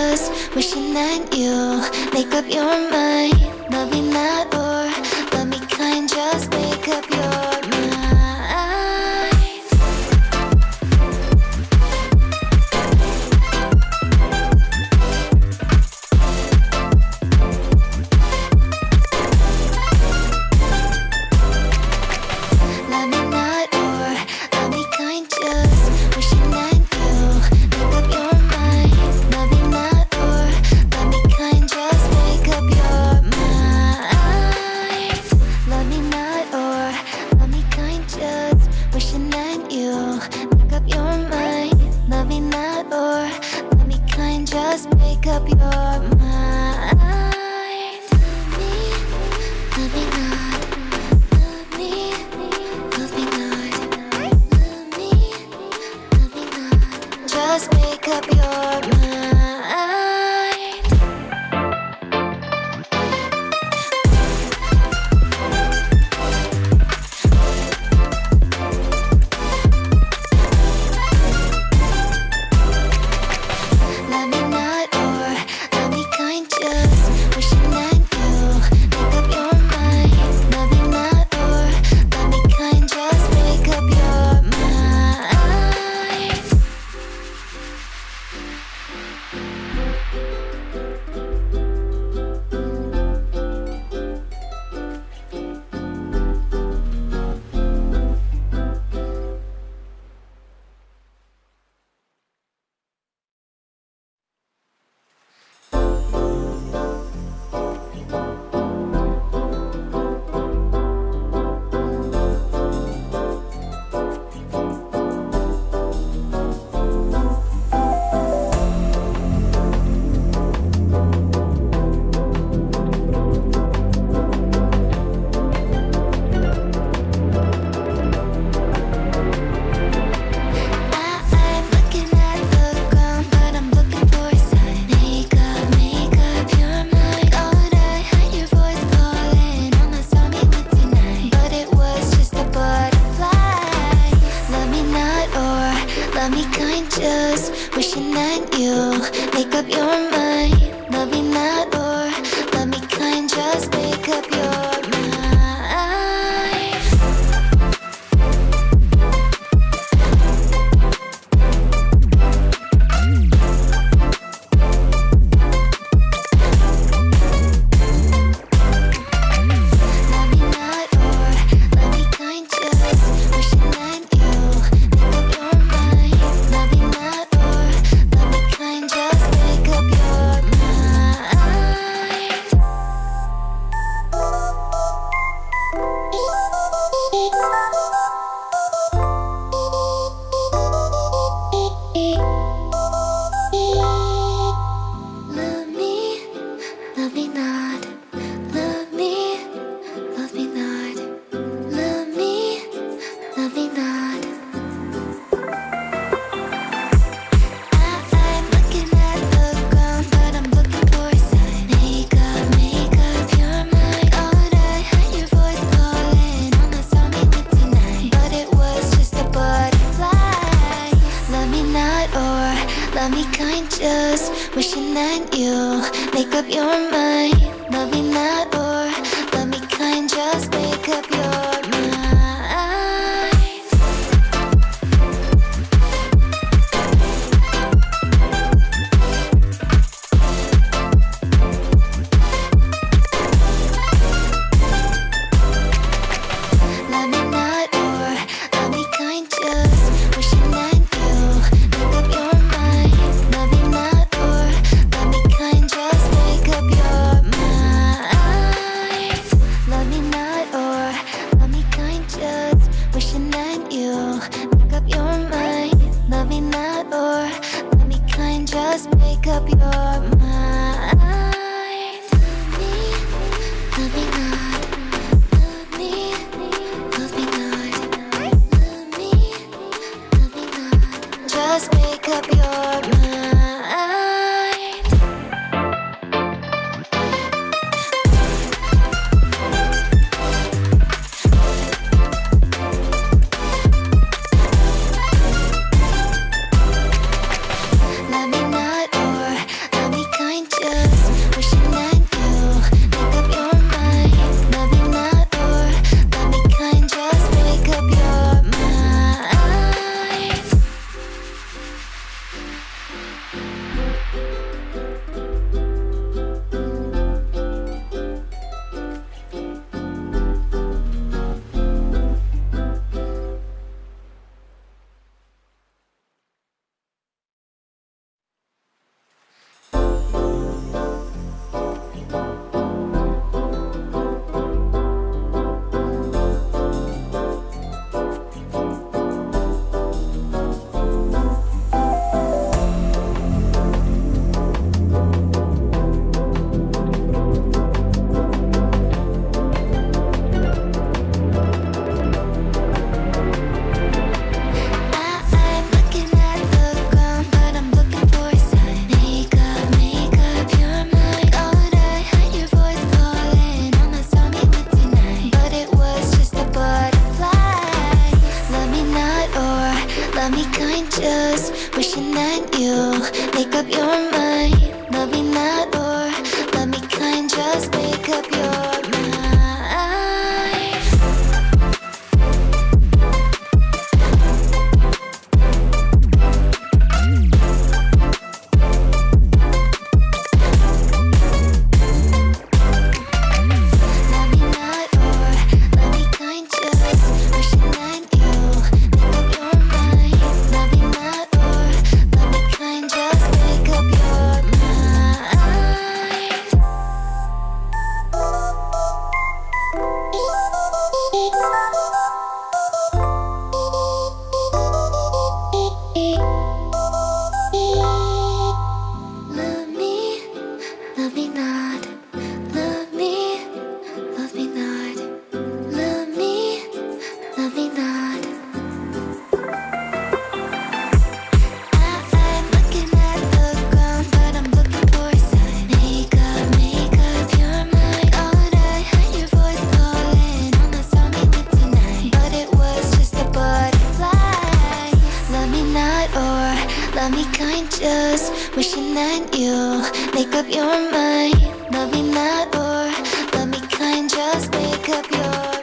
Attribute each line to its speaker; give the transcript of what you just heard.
Speaker 1: just wishing that you make up your mind. Love me not or love me kind, just make up your mind. Love me not or love me kind, just wishing that you make up your mind. Love me not or love me kind, just make up your mind. Love me not or love me kind, just wishing that you make up your mind. Love me not or love me kind, just make up your mind. Love me not, love me, love me not, love me, love me not, just make up your mind. Love me not or love me kind, just wishing that you make up your mind. Love me not or love me kind, just make up your mind. I'm looking at the ground, but I'm looking for a sign. Make up your mind. All night, hide your voice calling. Almost saw me with tonight, but it was just a butterfly. Love me not or love me kind, just wishing that you make up your mind. Love me not or love me kind, just make up your mind. Love me not or love me kind, just wishing that you make up your mind. Love me not or love me kind, just make up your mind. Love me not, love me, love me not, love me, love me not. I'm looking at the ground, but I'm looking for a sign. Make up your mind. All night, hide your voice calling. Almost saw me with tonight, but it was just a butterfly. Love me not or love me kind, just wishing that you make up your mind. Love me not or love me kind, just make up your mind. Love me not or love me kind, just wishing that you make up your mind. Love me not or love me kind, just make up your mind. Love me not love me not, love me not, love me not. I'm looking at the ground, but I'm looking for a sign. Make up your mind. All I heard your voice calling, almost saw me with tonight, but it was just a butterfly. Love me not or love me kind, just wishing that you make up your mind. Love me not or love me kind, just make up your